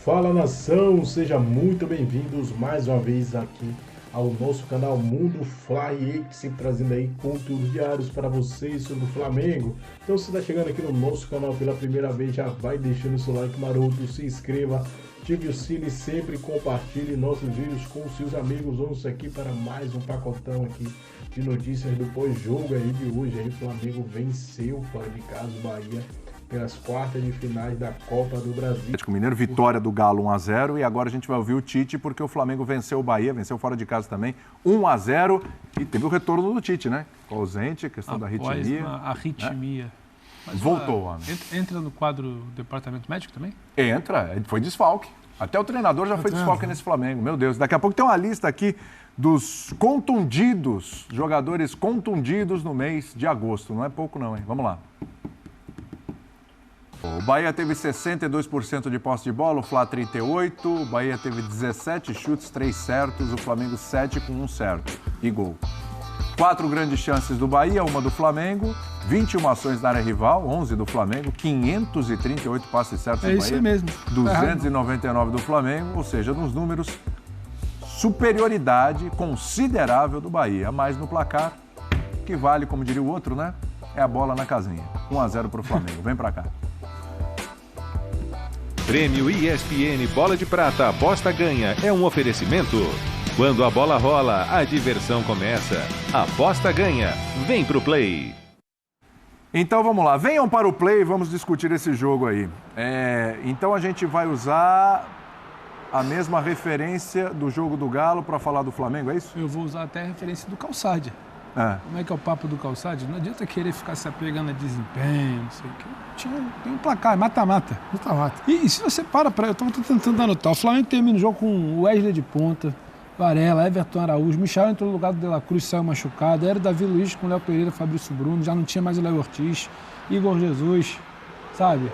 Fala nação, sejam muito bem-vindos mais uma vez aqui ao nosso canal Mundo Fly, sempre trazendo aí conteúdos diários para vocês sobre o Flamengo. Então se está chegando aqui no nosso canal pela primeira vez, já vai deixando seu like maroto, se inscreva, ative o sino e sempre compartilhe nossos vídeos com seus amigos. Vamos aqui para mais um pacotão aqui de notícias do pós-jogo aí de hoje. Aí o Flamengo venceu fora de casa o Bahia pelas quartas de finais da Copa do Brasil. Atlético Mineiro, vitória do Galo 1-0, e agora a gente vai ouvir o Tite, porque o Flamengo venceu o Bahia, venceu fora de casa também, 1-0, e teve o retorno do Tite, né? Ausente, questão da arritmia. A arritmia. Né? Voltou, homem. Entra no quadro do departamento médico também? Entra, foi desfalque. Até o treinador já foi desfalque nesse Flamengo, meu Deus. Daqui a pouco tem uma lista aqui dos contundidos, jogadores contundidos no mês de agosto. Não é pouco não, hein? Vamos lá. O Bahia teve 62% de posse de bola, o Fla 38%, o Bahia teve 17 chutes, 3 certos, o Flamengo 7 com 1 certo e gol. 4 grandes chances do Bahia, uma do Flamengo, 21 ações na área rival, 11 do Flamengo, 538 passes certos do Bahia. É isso mesmo. 299 do Flamengo, ou seja, nos números, superioridade considerável do Bahia, mas no placar, que vale, como diria o outro, né? É a bola na casinha. 1-0 para o Flamengo. Vem para cá. Prêmio ESPN Bola de Prata Aposta Ganha é um oferecimento. Quando a bola rola, a diversão começa. Aposta Ganha. Vem pro Play. Então vamos lá, venham para o Play e vamos discutir esse jogo aí. Então a gente vai usar a mesma referência do jogo do Galo para falar do Flamengo, é isso? Eu vou usar até a referência do Calçade. Como é que é o papo do Calçade? Não adianta querer ficar se apegando a desempenho, não sei o quê. Tem um placar, mata-mata. E se você eu estou tentando anotar, o Flamengo termina o jogo com o Wesley de ponta, Varela, Everton Araújo, Michel entrou no lugar do De La Cruz, saiu machucado, era o Davi Luiz com o Léo Pereira, Fabrício Bruno, já não tinha mais o Léo Ortiz, Igor Jesus, sabe?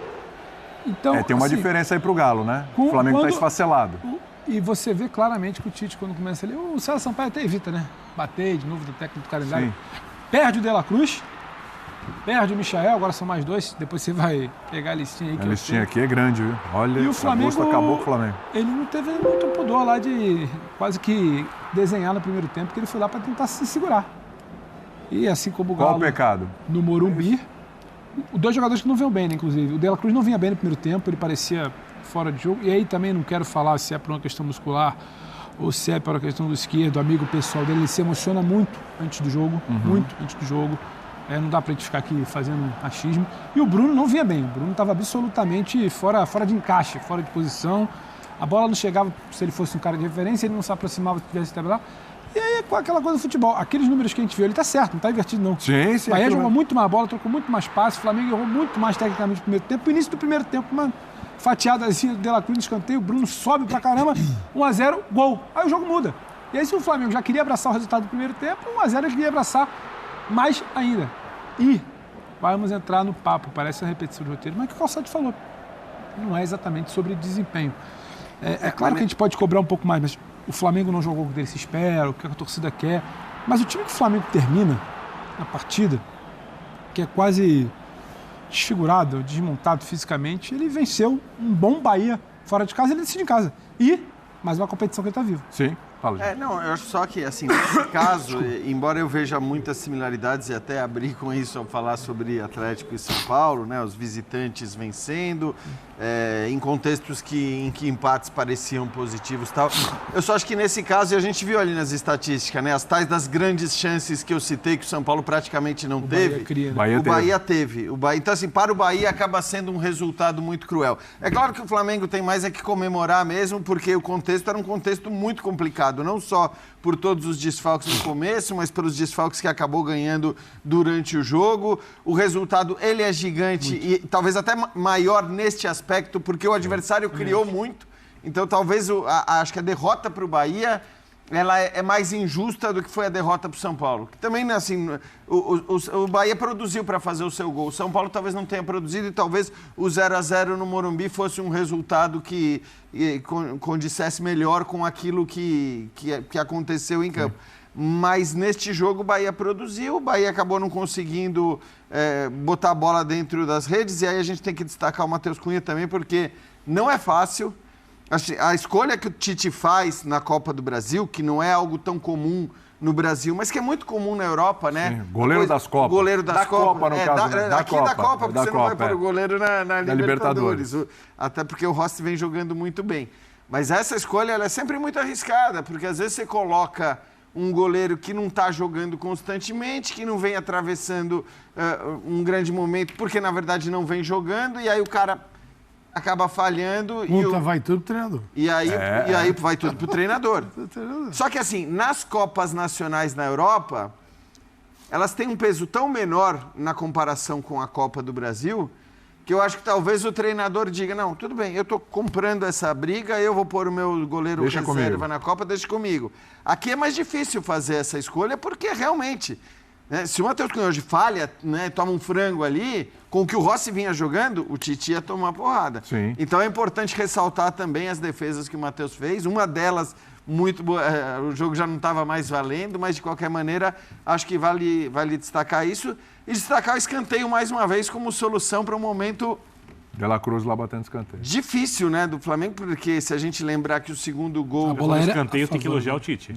Então, tem uma diferença aí pro Galo, né? O Flamengo está esfacelado. E você vê claramente que o Tite, quando começa ali, o César Sampaio até evita, né? Bater de novo do técnico do calendário. Sim. Perde o De La Cruz, perde o Michael, agora são mais 2, depois você vai pegar a listinha aí. A listinha aqui é grande, viu? Olha, e o Flamengo acabou com o Flamengo. Ele não teve muito pudor lá de quase que desenhar no primeiro tempo, que ele foi lá para tentar se segurar. E assim como o Galo... Qual o pecado? No Morumbi, dois jogadores que não vinham bem, né, inclusive. O De La Cruz não vinha bem no primeiro tempo, ele parecia fora de jogo. E aí também não quero falar se é por uma questão muscular ou se é por uma questão do esquerdo, amigo pessoal dele. Ele se emociona muito antes do jogo, muito antes do jogo. Não dá pra gente ficar aqui fazendo achismo. E o Bruno não vinha bem. O Bruno estava absolutamente fora de encaixe, fora de posição. A bola não chegava, se ele fosse um cara de referência, ele não se aproximava se tivesse que lá. E aí, com aquela coisa do futebol, aqueles números que a gente viu, ele tá certo, não tá invertido não. Sim. O Bahia jogou muito mais bola, trocou muito mais passe, o Flamengo errou muito mais tecnicamente no primeiro tempo. O início do primeiro tempo, uma fatiadazinha do De La Cruz no escanteio, o Bruno sobe pra caramba, 1-0, gol. Aí o jogo muda. E aí, se o Flamengo já queria abraçar o resultado do primeiro tempo, 1-0 ele queria abraçar mais ainda. E vamos entrar no papo, parece uma repetição de roteiro, mas que o Calçado falou. Não é exatamente sobre desempenho. É claro que a gente pode cobrar um pouco mais, mas o Flamengo não jogou o que dele se espera, o que a torcida quer. Mas o time que o Flamengo termina na partida, que é quase desfigurado, desmontado fisicamente, ele venceu um bom Bahia fora de casa, ele decide em casa. E mais uma competição que ele está vivo. Sim. Eu acho só que, assim, nesse caso, embora eu veja muitas similaridades e até abrir com isso ao falar sobre Atlético e São Paulo, né, os visitantes vencendo, em contextos em que empates pareciam positivos e tal, eu só acho que nesse caso, e a gente viu ali nas estatísticas, né, as tais das grandes chances que eu citei, que o São Paulo praticamente não teve, o Bahia teve. Então, assim, para o Bahia acaba sendo um resultado muito cruel. É claro que o Flamengo tem mais que comemorar mesmo, porque o contexto era um contexto muito complicado, não só por todos os desfalques no começo, mas pelos desfalques que acabou ganhando durante o jogo. O resultado, ele é gigante e talvez até maior neste aspecto, porque o adversário criou muito. Então, talvez, acho que a derrota para o Bahia, ela é mais injusta do que foi a derrota para o São Paulo. Que também, assim, o Bahia produziu para fazer o seu gol. O São Paulo talvez não tenha produzido e talvez o 0-0 no Morumbi fosse um resultado que condissesse melhor com aquilo que aconteceu em campo. Mas neste jogo o Bahia produziu, o Bahia acabou não conseguindo botar a bola dentro das redes, e aí a gente tem que destacar o Matheus Cunha também, porque não é fácil. A escolha que o Tite faz na Copa do Brasil, que não é algo tão comum no Brasil, mas que é muito comum na Europa, né? Sim, goleiro das Copas. Goleiro das Copas. Copa, no caso, da aqui Copa, da Copa, porque da você Copa, não vai pôr o goleiro na Libertadores. Até porque o Rossi vem jogando muito bem. Mas essa escolha ela é sempre muito arriscada, porque às vezes você coloca um goleiro que não está jogando constantemente, que não vem atravessando um grande momento, porque na verdade não vem jogando, e aí o cara acaba falhando. Vai tudo pro treinador. E aí vai tudo pro treinador. Só que assim, nas Copas Nacionais na Europa, elas têm um peso tão menor na comparação com a Copa do Brasil, que eu acho que talvez o treinador diga, não, tudo bem, eu estou comprando essa briga, eu vou pôr o meu goleiro reserva na Copa, deixa comigo. Aqui é mais difícil fazer essa escolha, porque realmente, né, se o Matheus Cunha hoje falha, né, toma um frango ali, com o que o Rossi vinha jogando, o Tite ia tomar porrada. Sim. Então é importante ressaltar também as defesas que o Matheus fez, uma delas muito boa, o jogo já não estava mais valendo, mas de qualquer maneira acho que vale destacar isso e destacar o escanteio mais uma vez como solução para um momento De La Cruz lá batendo escanteio. difícil, né, do Flamengo, porque se a gente lembrar que o segundo gol No escanteio tem que elogiar o Tite.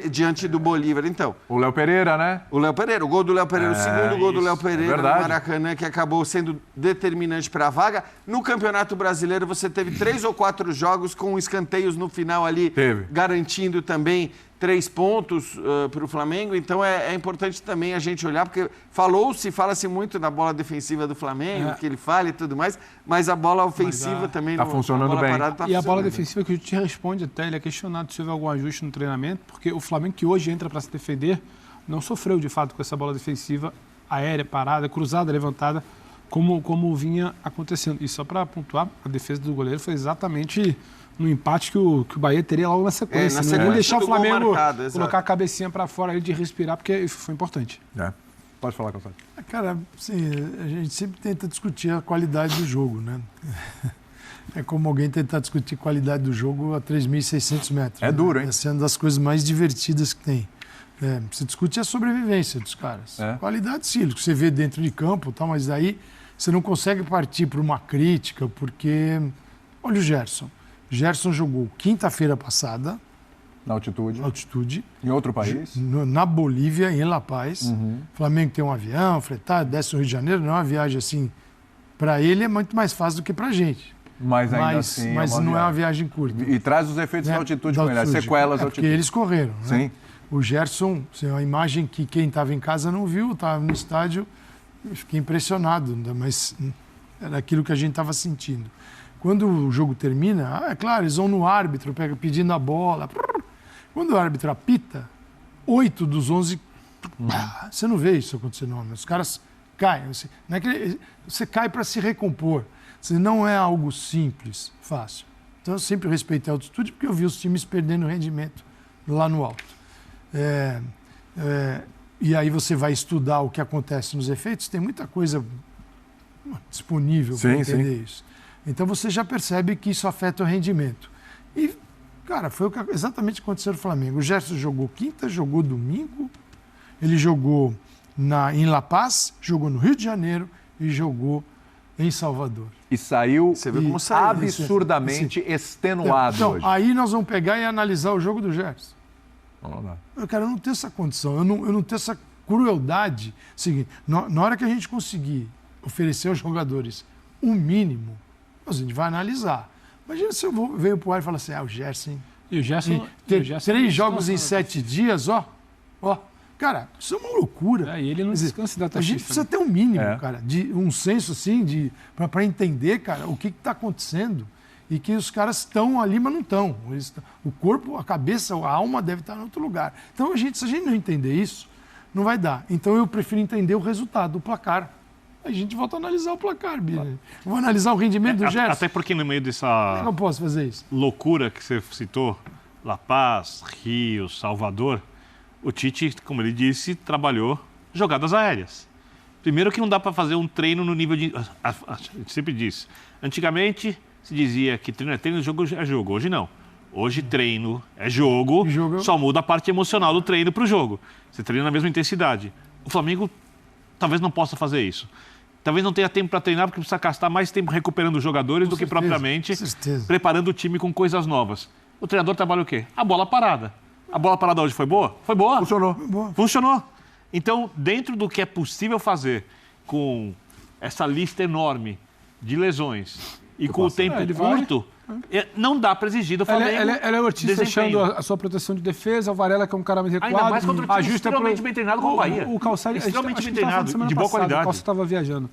diante do Bolívar, então. O Léo Pereira, né? O Léo Pereira, o gol do Léo Pereira, o segundo gol do Léo Pereira no verdade. Maracanã, que acabou sendo determinante para a vaga. No Campeonato Brasileiro, você teve 3 ou 4 jogos com escanteios no final ali, garantindo também 3 pontos para o Flamengo. Então é importante também a gente olhar, porque fala-se muito da bola defensiva do Flamengo, que ele falha e tudo mais, mas a bola ofensiva também tá funcionando bem. E a bola defensiva que o Tite responde até, ele é questionado se houve algum ajuste no treinamento, porque o Flamengo que hoje entra para se defender não sofreu de fato com essa bola defensiva aérea, parada, cruzada, levantada, como vinha acontecendo. E só para pontuar, a defesa do goleiro foi exatamente no empate que o Bahia teria logo na sequência. Não deixar o Flamengo colocar a cabecinha para fora ali de respirar, porque isso foi importante. Pode falar, Calçado. Cara, assim, a gente sempre tenta discutir a qualidade do jogo, né? É como alguém tentar discutir qualidade do jogo a 3.600 metros. É duro, hein? Essa é uma das coisas mais divertidas que tem. Você discute a sobrevivência dos caras. Qualidade, sim, o que você vê dentro de campo, tá, mas aí você não consegue partir para uma crítica, porque... Olha o Gerson. Gerson jogou quinta-feira passada. Na altitude. Em outro país? Na Bolívia, em La Paz. O Flamengo tem um avião, fretado, desce no Rio de Janeiro. Não é uma viagem assim... Para ele é muito mais fácil do que para a gente. Mas ainda assim mas não é uma viagem curta. E traz os efeitos da altitude com ele, as sequelas da altitude. Porque eles correram. Né? Sim. O Gerson, a imagem que quem estava em casa não viu, estava no estádio, eu fiquei impressionado, mas era aquilo que a gente estava sentindo. Quando o jogo termina, é claro, eles vão no árbitro, pedindo a bola. Quando o árbitro apita, 8 dos 11... Você não vê isso acontecer, não. Os caras caem. Não é que você cai para se recompor. Não é algo simples, fácil. Então, eu sempre respeitei a altitude, porque eu vi os times perdendo rendimento lá no alto. E aí você vai estudar o que acontece nos efeitos, tem muita coisa disponível para entender isso. Então você já percebe que isso afeta o rendimento. E, cara, foi exatamente o que aconteceu no Flamengo. O Gerson jogou quinta, jogou domingo, ele jogou em La Paz, jogou no Rio de Janeiro e jogou em Salvador. E saiu, você viu como saiu absurdamente extenuado então, hoje. Aí nós vamos pegar e analisar o jogo do Gerson. Eu não tenho essa condição, eu não tenho essa crueldade. Seguinte, na hora que a gente conseguir oferecer aos jogadores o mínimo, a gente vai analisar. Imagina se eu venho pro ar e falo assim, o Gerson... E o Gerson... 3 jogos em 7 dias, ó. Cara, isso é uma loucura. E ele não descansa da A gente precisa ter um mínimo, cara, de um senso assim, para entender, cara, o que está acontecendo. E que os caras estão ali, mas não estão. O corpo, a cabeça, a alma deve estar em outro lugar. Então, se a gente não entender isso, não vai dar. Então, eu prefiro entender o resultado, o placar. A gente volta a analisar o placar, Bia. Vou analisar o rendimento do Gerson. Até porque no meio dessa Como é que eu posso fazer isso? Loucura que você citou, La Paz, Rio, Salvador, o Tite, como ele disse, trabalhou jogadas aéreas. Primeiro que não dá para fazer um treino no nível de... A gente sempre disse. Antigamente se dizia que treino é treino, jogo é jogo. Hoje não. Hoje treino é jogo, só muda a parte emocional do treino para o jogo. Você treina na mesma intensidade. O Flamengo talvez não possa fazer isso. talvez não tenha tempo para treinar, porque precisa gastar mais tempo recuperando os jogadores do que propriamente preparando o time com coisas novas. O treinador trabalha o quê? A bola parada. A bola parada hoje foi boa? Foi boa. Funcionou. Funcionou. Então, dentro do que é possível fazer com essa lista enorme de lesões e com o tempo curto, não dá para exigir do Flamengo. Ela é o Ortiz fechando a sua proteção de defesa, o Varela, que é um cara mais recuado. Ainda mais contra o time extremamente bem treinado como o Bahia. O Calçado, extremamente bem treinado, de boa qualidade. O Calçado estava viajando.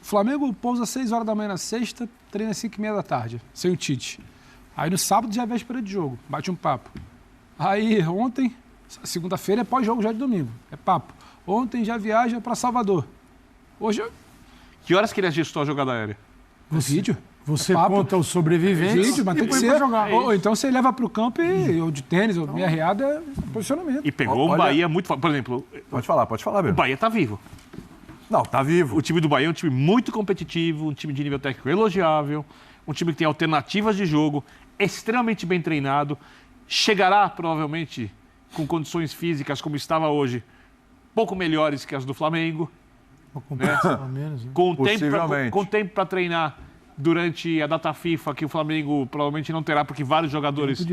O Flamengo pousa às 6 horas da manhã na sexta, treina às 5h30 da tarde, sem o Tite. Aí no sábado já é véspera de jogo, bate um papo. Aí ontem, segunda-feira é pós-jogo já de domingo, é papo. Ontem já viaja para Salvador. Hoje... Que horas que ele ajustou a jogada aérea? No vídeo. Você conta os sobreviventes vídeo, mas tem que ser. Ou então você leva para o campo ou de tênis, ou meia reada, é posicionamento. E pegou o Bahia muito forte. Por exemplo... Pode falar, O Bahia tá vivo. Não, tá vivo. O time do Bahia é um time muito competitivo, um time de nível técnico elogiável, um time que tem alternativas de jogo, extremamente bem treinado, chegará provavelmente com condições físicas como estava hoje, pouco melhores que as do Flamengo. Né? Com tempo para treinar durante a data FIFA, que o Flamengo provavelmente não terá, porque vários jogadores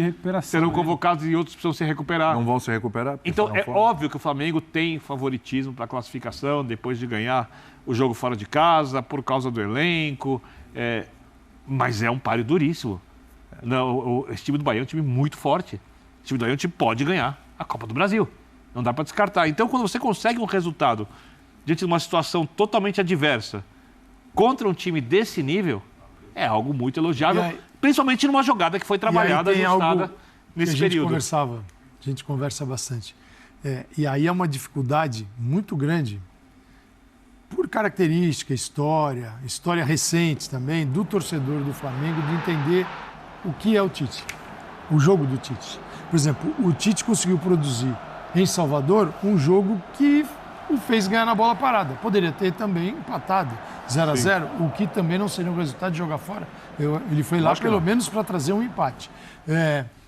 serão convocados e outros precisam se recuperar. Não vão se recuperar. Então é óbvio que o Flamengo tem favoritismo para a classificação depois de ganhar o jogo fora de casa, por causa do elenco, mas é um páreo duríssimo. Não, esse time do Bahia é um time muito forte. O time do Bahia é um time que pode ganhar a Copa do Brasil. Não dá para descartar. Então, quando você consegue um resultado diante de uma situação totalmente adversa contra um time desse nível, é algo muito elogiável, principalmente numa jogada que foi trabalhada, ajustada nesse período. A gente conversa bastante. E aí é uma dificuldade muito grande, por característica, história recente também, do torcedor do Flamengo, de entender o que é o Tite, o jogo do Tite. Por exemplo, o Tite conseguiu produzir em Salvador um jogo que o fez ganhar na bola parada. Poderia ter também empatado 0-0, o que também não seria um resultado de jogar fora. Ele foi lá pelo menos para trazer um empate.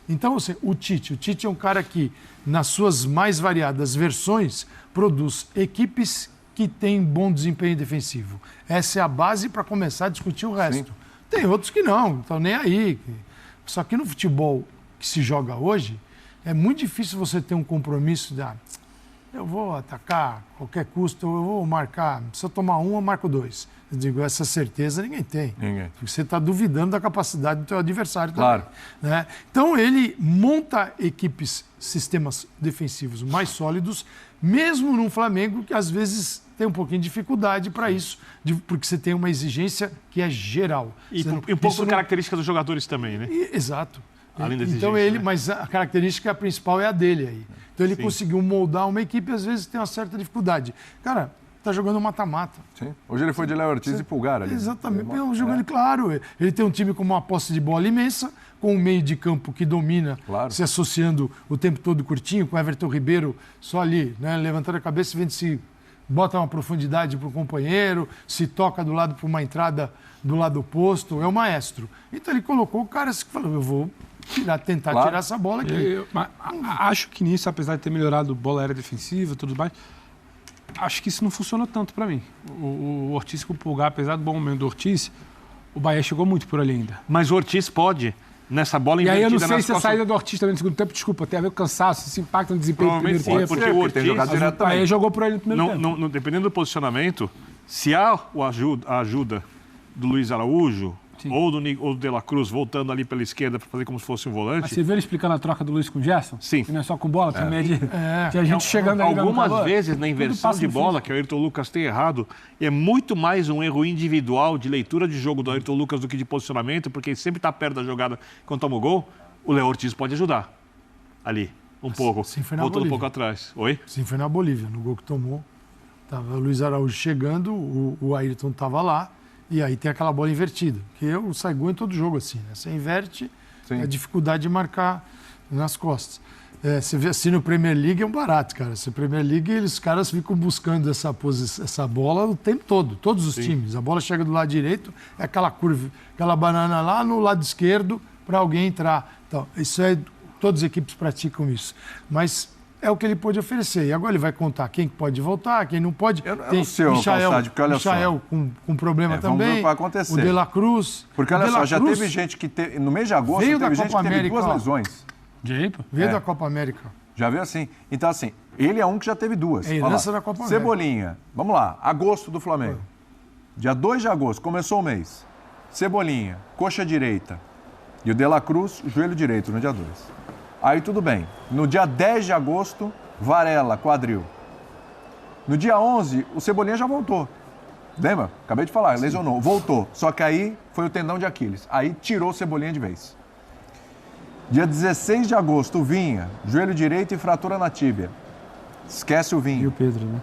Então, assim, o Tite é um cara que, nas suas mais variadas versões, produz equipes que têm bom desempenho defensivo. Essa é a base para começar a discutir o resto. Sim. Tem outros que não estão nem aí. Só que no futebol que se joga hoje, é muito difícil você ter um compromisso de eu vou atacar a qualquer custo, eu vou marcar, se eu tomar um, eu marco 2. Eu digo, essa certeza ninguém tem. Porque você está duvidando da capacidade do teu adversário também. Né? Então ele monta equipes, sistemas defensivos mais sólidos, mesmo num Flamengo que às vezes tem um pouquinho de dificuldade para isso, porque você tem uma exigência que é geral. E um pouco por característica dos jogadores também, né? Exato. Além da então mas a característica principal é a dele aí. Então ele conseguiu moldar uma equipe e às vezes tem uma certa dificuldade. Cara, tá jogando mata-mata. Sim. Hoje ele foi de Léo Ortiz e Pulgar ali. Exatamente. Jogando, claro. Ele tem um time com uma posse de bola imensa, com um meio de campo que domina, se associando o tempo todo curtinho, com Everton Ribeiro só ali, né, levantando a cabeça e vendo se bota uma profundidade para o companheiro, se toca do lado para uma entrada do lado oposto. É o maestro. Então ele colocou o cara que falou, eu vou tentar tirar essa bola aqui. Acho que nisso, apesar de ter melhorado bola aérea defensiva e tudo mais, acho que isso não funcionou tanto para mim. O Ortiz com o Pulgar, apesar do bom momento do Ortiz, o Bahia chegou muito por ali ainda. Mas o Ortiz pode, nessa bola invertida... E aí eu não sei se a saída do Ortiz também no segundo tempo, desculpa, tem a ver com cansaço, se impacta no desempenho do primeiro tempo. Porque o Ortiz o Bahia jogou por ali no primeiro tempo. Dependendo do posicionamento, se há a ajuda do Luiz Araújo... Ou do De La Cruz voltando ali pela esquerda para fazer como se fosse um volante. Mas você viu ele explicando a troca do Luiz com o Gerson? Sim. Que não é só com bola, também tinha gente chegando ali. Algumas vezes na inversão de bola, que o Ayrton Lucas tem errado, é muito mais um erro individual de leitura de jogo do Ayrton Lucas do que de posicionamento, porque ele sempre está perto da jogada quando toma o gol. O Léo Ortiz pode ajudar ali, pouco, voltando um pouco atrás. Oi? Sim, foi na Bolívia, no gol que tomou. Tava o Luiz Araújo chegando, o Ayrton estava lá. E aí tem aquela bola invertida, que sai gol em todo jogo assim, né? Você inverte, a dificuldade de marcar nas costas. Você vê assim no Premier League é um barato, cara. Se Premier League, os caras ficam buscando essa bola o tempo todo, todos os times. A bola chega do lado direito, é aquela curva, aquela banana lá no lado esquerdo para alguém entrar. Então, todas as equipes praticam isso. Mas é o que ele pôde oferecer. E agora ele vai contar quem pode voltar, quem não pode. Eu não sei, Calçade, porque olha só. Michael com problema vamos ver o também. que vai acontecer. O De La Cruz. Porque olha só, já teve gente que no mês de agosto teve gente que teve 2 lesões. Veio da Copa América. Já viu assim? Então, assim, ele é um que já teve 2. É herança da Copa América. Cebolinha, vamos lá, agosto do Flamengo. Dia 2 de agosto, começou o mês. Cebolinha, coxa direita. E o De La Cruz, joelho direito, no dia 2. Aí tudo bem. No dia 10 de agosto, Varela, quadril. No dia 11, o Cebolinha já voltou. Lembra? Acabei de falar, lesionou. Voltou. Só que aí foi o tendão de Aquiles. Aí tirou o Cebolinha de vez. Dia 16 de agosto, o Vinha, joelho direito e fratura na tíbia. Esquece o Vinha. E o Pedro, né?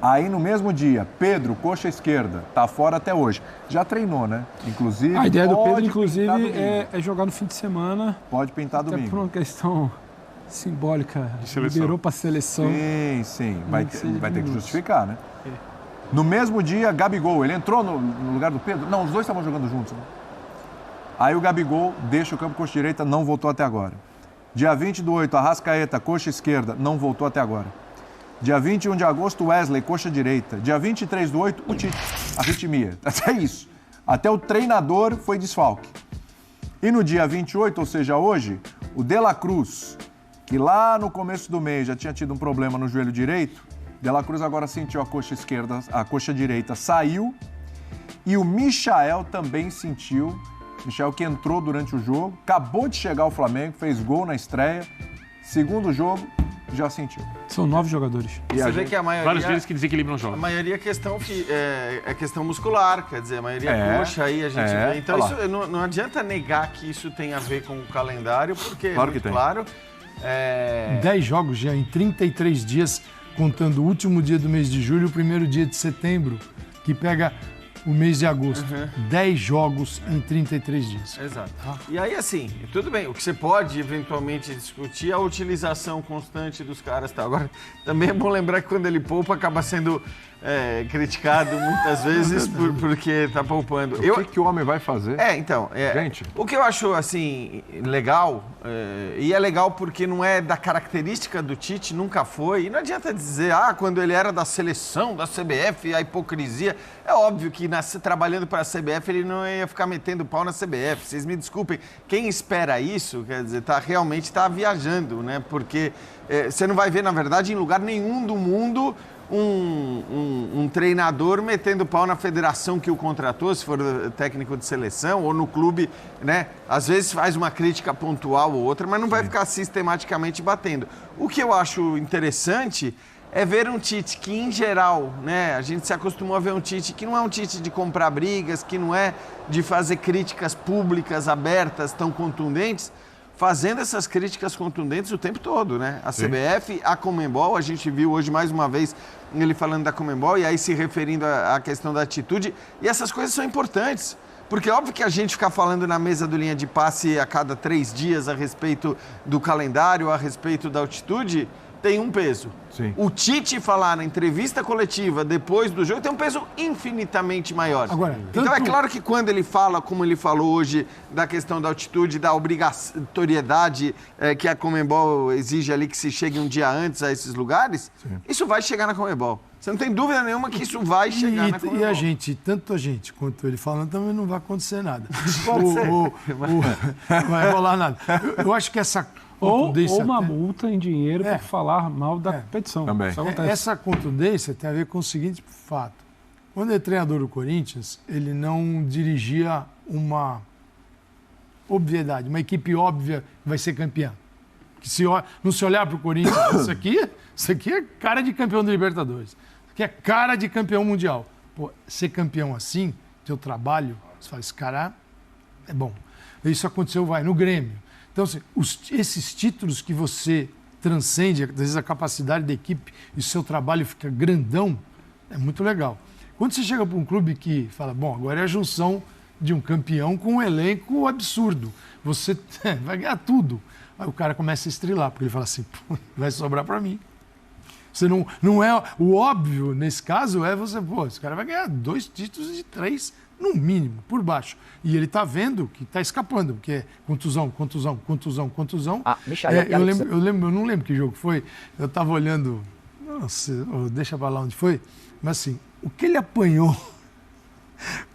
Aí no mesmo dia, Pedro, coxa esquerda, tá fora até hoje. Já treinou, né? Inclusive. A ideia do Pedro, pode inclusive, pintar domingo. é jogar no fim de semana. Pode pintar Até domingo. por uma questão simbólica. seleção. Liberou pra seleção. Sim. Vai ter que minutos. justificar, né? No mesmo dia, Gabigol, ele entrou no lugar do Pedro? Não, os dois estavam jogando juntos, né? Aí o Gabigol deixa o campo coxa direita, não voltou até agora. Dia 20 do 8, Arrascaeta, coxa esquerda, não voltou até agora. Dia 21 de agosto, Wesley, coxa direita. Dia 23 do 8, o Tite, arritmia. Até isso. Até o treinador foi desfalque. E no dia 28, ou seja, hoje, o De La Cruz, que lá no começo do mês já tinha tido um problema no joelho direito, De La Cruz agora sentiu a coxa esquerda, a coxa direita saiu. E o Michael também sentiu. Michael que entrou durante o jogo, acabou de chegar ao Flamengo, fez gol na estreia. Segundo jogo, já sentiu. São 9 jogadores. E você vê que a maioria... Vários deles que desequilibram o A jogo. maioria é questão muscular, quer dizer, a maioria é coxa aí, a gente vê. Então, isso, não adianta negar que isso tem a ver com o calendário, porque Claro é que muito tem. claro. 10 jogos já em 33 dias, contando o último dia do mês de julho e o primeiro dia de setembro, que pega o mês de agosto. 10 jogos em 33 dias. Exato. E aí, assim, tudo bem, o que você pode eventualmente discutir é a utilização constante dos caras. Tá? Agora, também é bom lembrar que quando ele poupa, acaba sendo criticado muitas vezes porque tá poupando. O que o homem vai fazer? Então, Gente. o que eu acho, assim, legal, e é legal porque não é da característica do Tite, nunca foi, e não adianta dizer, quando ele era da seleção, da CBF, a hipocrisia. É óbvio que trabalhando para a CBF ele não ia ficar metendo pau na CBF, vocês me desculpem. Quem espera isso, quer dizer, realmente está viajando, né? Porque você não vai ver, na verdade, em lugar nenhum do mundo um treinador metendo pau na federação que o contratou, se for técnico de seleção, ou no clube, né? Às vezes faz uma crítica pontual ou outra, mas não vai ficar sistematicamente batendo. O que eu acho interessante é ver um Tite que, em geral, né, a gente se acostumou a ver um Tite que não é um Tite de comprar brigas, que não é de fazer críticas públicas, abertas, tão contundentes, fazendo essas críticas contundentes o tempo todo, né? A CBF, a Conmebol, a gente viu hoje mais uma vez ele falando da Conmebol e aí se referindo à questão da atitude, e essas coisas são importantes. Porque é óbvio que a gente ficar falando na mesa do linha de passe a cada 3 dias a respeito do calendário, a respeito da altitude, tem um peso. Sim. O Tite falar na entrevista coletiva depois do jogo tem um peso infinitamente maior. Agora, então é claro que quando ele fala, como ele falou hoje, da questão da altitude, da obrigatoriedade que a Conmebol exige ali que se chegue um dia antes a esses lugares, isso vai chegar na Conmebol. Você não tem dúvida nenhuma que isso vai chegar na Conmebol. E a gente, tanto a gente quanto ele falando, também não vai acontecer nada. Não vai rolar nada. Eu acho que essa Ou uma multa em dinheiro por falar mal da competição. Também. Isso acontece. Essa contundência tem a ver com o seguinte fato. Quando ele é treinador do Corinthians, ele não dirigia uma obviedade, uma equipe óbvia que vai ser campeã. Que não se olhar para o Corinthians, isso aqui é cara de campeão da Libertadores. Isso aqui é cara de campeão mundial. Pô, ser campeão assim, teu trabalho, você fala, esse cara é bom. Isso aconteceu, no Grêmio. Então, assim, esses títulos que você transcende, às vezes a capacidade da equipe e o seu trabalho fica grandão, é muito legal. Quando você chega para um clube que fala, bom, agora é a junção de um campeão com um elenco absurdo, você vai ganhar tudo. Aí o cara começa a estrilar, porque ele fala assim, vai sobrar para mim. Você não é o óbvio nesse caso, é você, esse cara vai ganhar 2 títulos de 3 no mínimo, por baixo. E ele está vendo que está escapando, porque é contusão. Michael, Eu não lembro que jogo foi. Eu estava olhando, deixa pra lá onde foi, mas assim, o que ele apanhou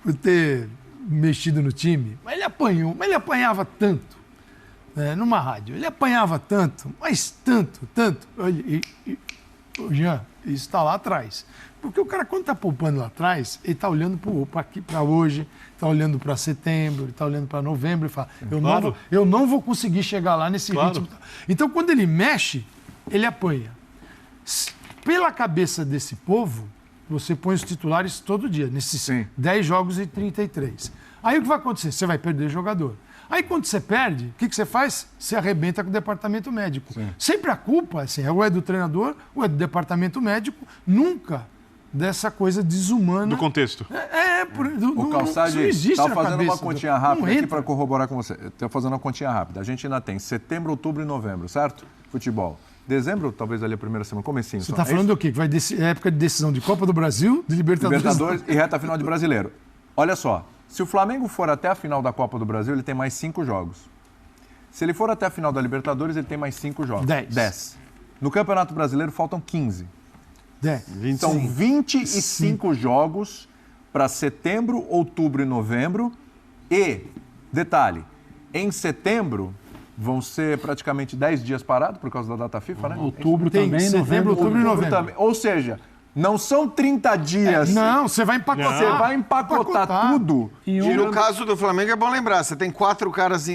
por ter mexido no time, mas ele apanhava tanto, né, numa rádio, ele apanhava tanto, mas tanto. Jean, isso está lá atrás. Porque o cara, quando está poupando lá atrás, ele está olhando para hoje, está olhando para setembro, está olhando para novembro e fala, eu não vou conseguir chegar lá nesse ritmo. Então, quando ele mexe, ele apanha. Pela cabeça desse povo, você põe os titulares todo dia, nesses 10 jogos e 33. Aí o que vai acontecer? Você vai perder jogador. Aí quando você perde, o que você faz? Você arrebenta com o departamento médico. Sempre a culpa assim, ou é do treinador ou é do departamento médico, nunca dessa coisa desumana. Do contexto. O Calçade está fazendo uma continha rápida aqui para corroborar com você. Estou fazendo uma continha rápida. A gente ainda tem setembro, outubro e novembro, certo? Futebol. Dezembro, talvez ali a primeira semana, comecinho. Você está falando do quê? Que vai época de decisão de Copa do Brasil, de Libertadores e reta final de Brasileiro. Olha só, se o Flamengo for até a final da Copa do Brasil, ele tem mais 5 jogos. Se ele for até a final da Libertadores, ele tem mais 5 jogos. 10. No Campeonato Brasileiro, faltam 15. 10. São 25 jogos para setembro, outubro e novembro. E, detalhe, em setembro vão ser praticamente 10 dias parados por causa da data FIFA, né? Outubro também, setembro, outubro e novembro. Também. Ou seja, não são 30 dias. Não, você vai empacotar. Você vai empacotar tudo. E no caso do Flamengo é bom lembrar, você tem 4 caras,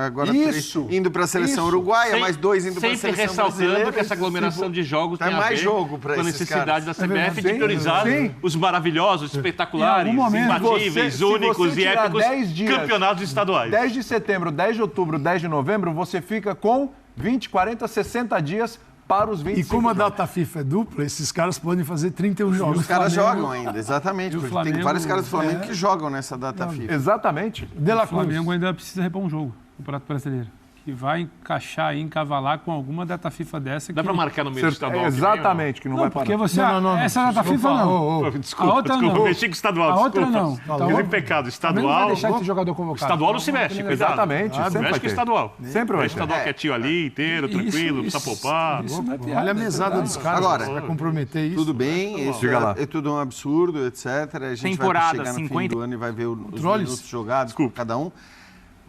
agora 3 indo para a seleção uruguaia, mais 2 indo para a seleção sempre ressaltando brasileira. que essa aglomeração de jogos tem mais a ver jogo pra com a esses necessidade caras. da CBF de priorizar os maravilhosos, espetaculares, Em algum momento, imbatíveis, se únicos você e tirar épicos 10 dias, campeonatos estaduais. 10 de setembro, 10 de outubro, 10 de novembro, você fica com 20, 40, 60 dias para os 25 E como a jogos. data FIFA é dupla, esses caras podem fazer 31 jogos. Os caras jogam ainda, exatamente. Porque tem vários caras do Flamengo que jogam nessa data FIFA. Exatamente. O Flamengo ainda precisa repor um jogo no Campeonato Brasileiro. Que vai encaixar aí, encavalar com alguma data FIFA dessa. Dá para marcar no meio do estadual? Exatamente, que não vai parar. Porque você. Não. Essa data FIFA não. Desculpa, A outra não. mexi com o estadual. A outra desculpa. não. Fiz em pecado. Não Estadual. vai deixar de ter jogador convocado. Estadual não se mexe, cuidado. Exatamente, sempre vai Mexe com ter. estadual. Sempre vai ter. Estadual quietinho ali, inteiro, tranquilo, precisa poupar. Isso não é piada. Olha a mesada dos caras, Agora, vai comprometer isso. Tudo bem, isso é tudo um absurdo, etc. A gente Temporada, vai chegar no fim 50. do ano e vai ver os Trolls. minutos jogados por cada um.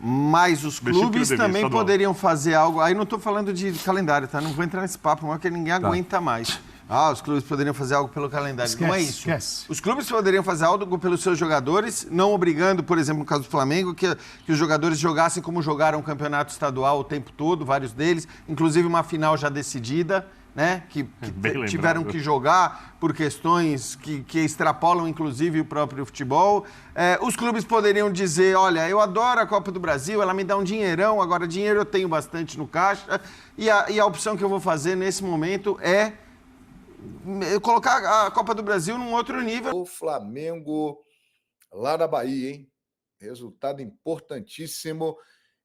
Mas os clubes também poderiam fazer algo. Aí não estou falando de calendário, tá? Não vou entrar nesse papo, porque ninguém aguenta mais. Os clubes poderiam fazer algo pelo calendário. Não é isso. Esquece. Os clubes poderiam fazer algo pelos seus jogadores, não obrigando, por exemplo, no caso do Flamengo, que os jogadores jogassem como jogaram o campeonato estadual o tempo todo, vários deles, inclusive uma final já decidida, né? Que tiveram que jogar por questões que extrapolam, inclusive, o próprio futebol. Os clubes poderiam dizer, olha, eu adoro a Copa do Brasil, ela me dá um dinheirão, agora dinheiro eu tenho bastante no caixa, e a opção que eu vou fazer nesse momento é colocar a Copa do Brasil num outro nível. O Flamengo lá na Bahia, hein? Resultado importantíssimo.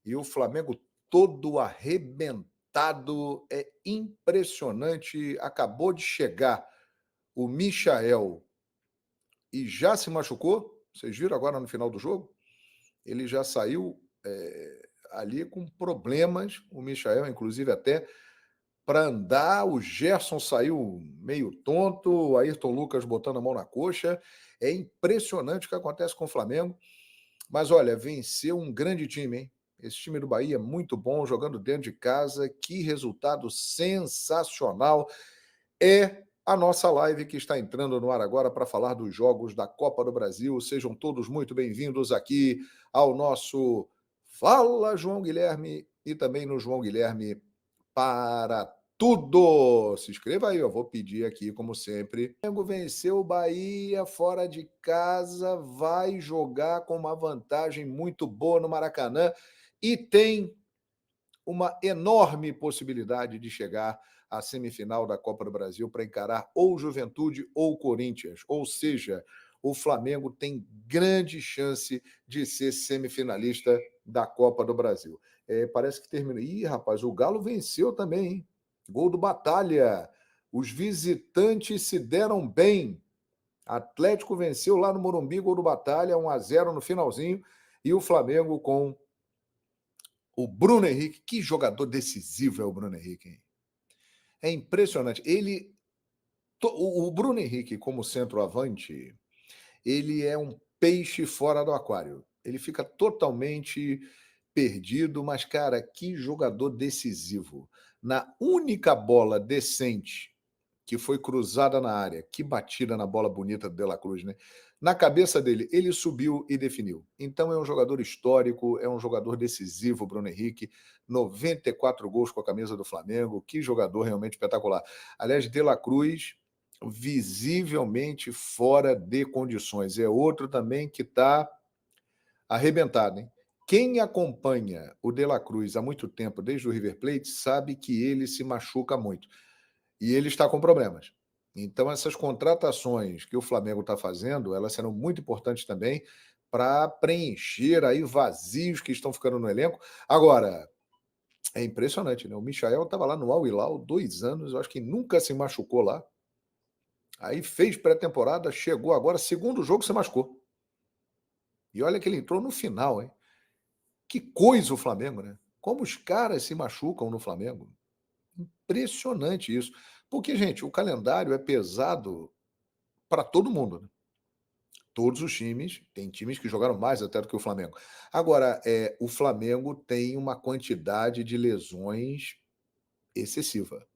E o Flamengo todo arrebentado. É impressionante. Acabou de chegar o Michael e já se machucou. Vocês viram agora no final do jogo? Ele já saiu ali com problemas. O Michael, inclusive, até para andar. O Gerson saiu meio tonto. O Ayrton Lucas botando a mão na coxa. É impressionante o que acontece com o Flamengo. Mas, olha, venceu um grande time, hein? Esse time do Bahia é muito bom, jogando dentro de casa. Que resultado sensacional. É a nossa live que está entrando no ar agora para falar dos jogos da Copa do Brasil. Sejam todos muito bem-vindos aqui ao nosso Fala João Guilherme e também no João Guilherme para tudo. Se inscreva aí, eu vou pedir aqui, como sempre. O Flamengo venceu o Bahia fora de casa, vai jogar com uma vantagem muito boa no Maracanã e tem uma enorme possibilidade de chegar à semifinal da Copa do Brasil para encarar ou Juventude ou Corinthians. Ou seja, o Flamengo tem grande chance de ser semifinalista da Copa do Brasil. Parece que terminou. Ih, rapaz, o Galo venceu também, hein? Gol do Batalha. Os visitantes se deram bem. Atlético venceu lá no Morumbi, gol do Batalha, 1-0 no finalzinho, e o Flamengo com o Bruno Henrique. Que jogador decisivo é o Bruno Henrique, hein? É impressionante. O Bruno Henrique, como centroavante, ele é um peixe fora do aquário. Ele fica totalmente perdido, mas, cara, que jogador decisivo. Na única bola decente que foi cruzada na área, que batida na bola bonita do De La Cruz, né? Na cabeça dele, ele subiu e definiu. Então é um jogador histórico, é um jogador decisivo, Bruno Henrique, 94 gols com a camisa do Flamengo, que jogador realmente espetacular. Aliás, De La Cruz, visivelmente fora de condições. É outro também que está arrebentado, hein? Quem acompanha o De La Cruz há muito tempo, desde o River Plate, sabe que ele se machuca muito. E ele está com problemas. Então, essas contratações que o Flamengo está fazendo, elas serão muito importantes também para preencher aí vazios que estão ficando no elenco. Agora, é impressionante, né? O Michael estava lá no Al Hilal 2 anos, eu acho que nunca se machucou lá. Aí fez pré-temporada, chegou agora, segundo jogo se machucou. E olha que ele entrou no final, hein? Que coisa o Flamengo, né? Como os caras se machucam no Flamengo. Impressionante isso. Porque, gente, o calendário é pesado para todo mundo, né? Todos os times, tem times que jogaram mais até do que o Flamengo. Agora, o Flamengo tem uma quantidade de lesões excessiva.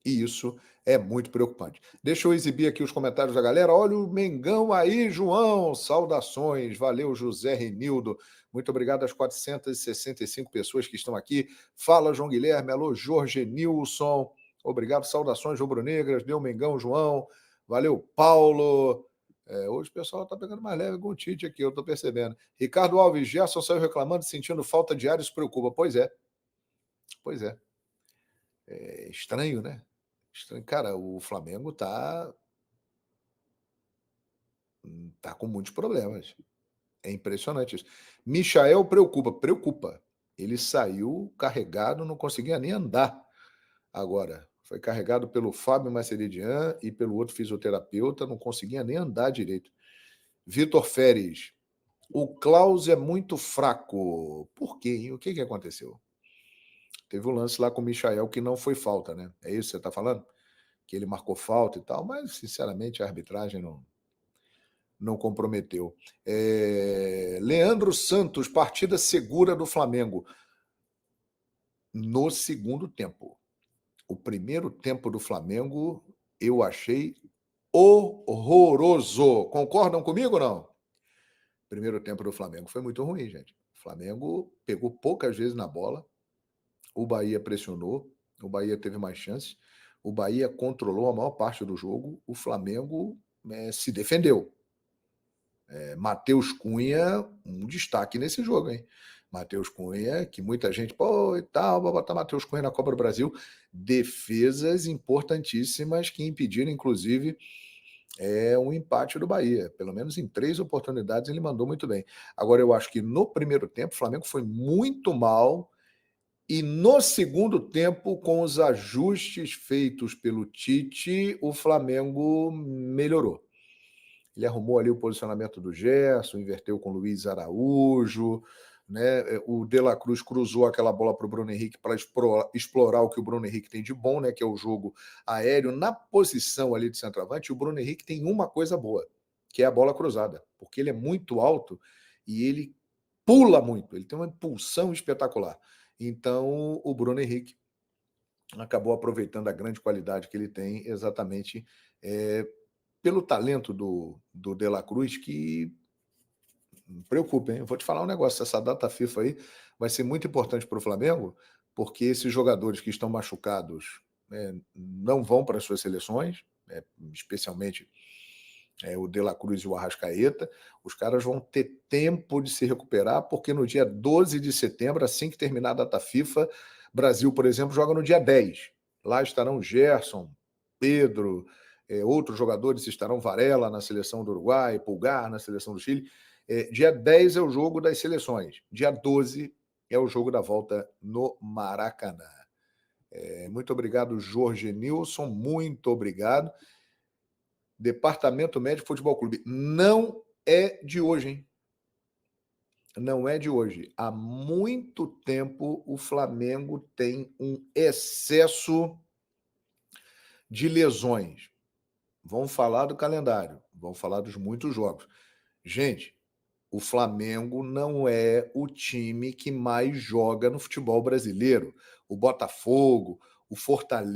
E isso é muito preocupante. Deixa eu exibir aqui os comentários da galera. Olha o Mengão aí, João. Saudações. Valeu, José Renildo. Muito obrigado às 465 pessoas que estão aqui. Fala, João Guilherme. Alô, Jorge Nilson. Obrigado. Saudações, rubro-negras. Deu Mengão, João. Valeu, Paulo. Hoje o pessoal está pegando mais leve com o Tite aqui, eu estou percebendo. Ricardo Alves, Gerson saiu reclamando, sentindo falta de ar, isso preocupa. Pois é. Pois é. É estranho, né? Cara, o Flamengo tá com muitos problemas. É impressionante isso. Michael preocupa. Ele saiu carregado, não conseguia nem andar. Agora, foi carregado pelo Fábio Maceridian e pelo outro fisioterapeuta, não conseguia nem andar direito. Vitor Feres, o Klaus é muito fraco. Por quê, hein? O que aconteceu? Teve um lance lá com o Michael que não foi falta, né? É isso que você está falando? Que ele marcou falta e tal, mas, sinceramente, a arbitragem não comprometeu. Leandro Santos, partida segura do Flamengo no segundo tempo. O primeiro tempo do Flamengo eu achei horroroso. Concordam comigo ou não? Primeiro tempo do Flamengo foi muito ruim, gente. O Flamengo pegou poucas vezes na bola, o Bahia pressionou, o Bahia teve mais chances, o Bahia controlou a maior parte do jogo, o Flamengo se defendeu. Matheus Cunha, um destaque nesse jogo, hein? Matheus Cunha, que muita gente, e tal, vai botar Matheus Cunha na Copa do Brasil. Defesas importantíssimas que impediram, inclusive, um empate do Bahia. Pelo menos em 3 oportunidades ele mandou muito bem. Agora, eu acho que no primeiro tempo o Flamengo foi muito mal e no segundo tempo, com os ajustes feitos pelo Tite, o Flamengo melhorou. Ele arrumou ali o posicionamento do Gerson, inverteu com o Luiz Araújo, né? O De La Cruz cruzou aquela bola para o Bruno Henrique para explorar o que o Bruno Henrique tem de bom, né? Que é o jogo aéreo na posição ali de centroavante. O Bruno Henrique tem uma coisa boa, que é a bola cruzada, porque ele é muito alto e ele pula muito, ele tem uma impulsão espetacular. Então, o Bruno Henrique acabou aproveitando a grande qualidade que ele tem exatamente pelo talento do De La Cruz, que preocupa, hein? Eu vou te falar um negócio, essa data FIFA aí vai ser muito importante para o Flamengo, porque esses jogadores que estão machucados não vão para as suas seleções, especialmente o De La Cruz e o Arrascaeta. Os caras vão ter tempo de se recuperar, porque no dia 12 de setembro, assim que terminar a data FIFA, Brasil, por exemplo, joga no dia 10. Lá estarão Gerson, Pedro, outros jogadores estarão, Varela na seleção do Uruguai, Pulgar na seleção do Chile. Dia 10 é o jogo das seleções. Dia 12 é o jogo da volta no Maracanã. Muito obrigado, Jorge Nilson. Muito obrigado. Departamento Médico Futebol Clube. Não é de hoje, hein? Não é de hoje. Há muito tempo o Flamengo tem um excesso de lesões. Vamos falar do calendário, vamos falar dos muitos jogos. Gente, o Flamengo não é o time que mais joga no futebol brasileiro. O Botafogo, o Fortaleza,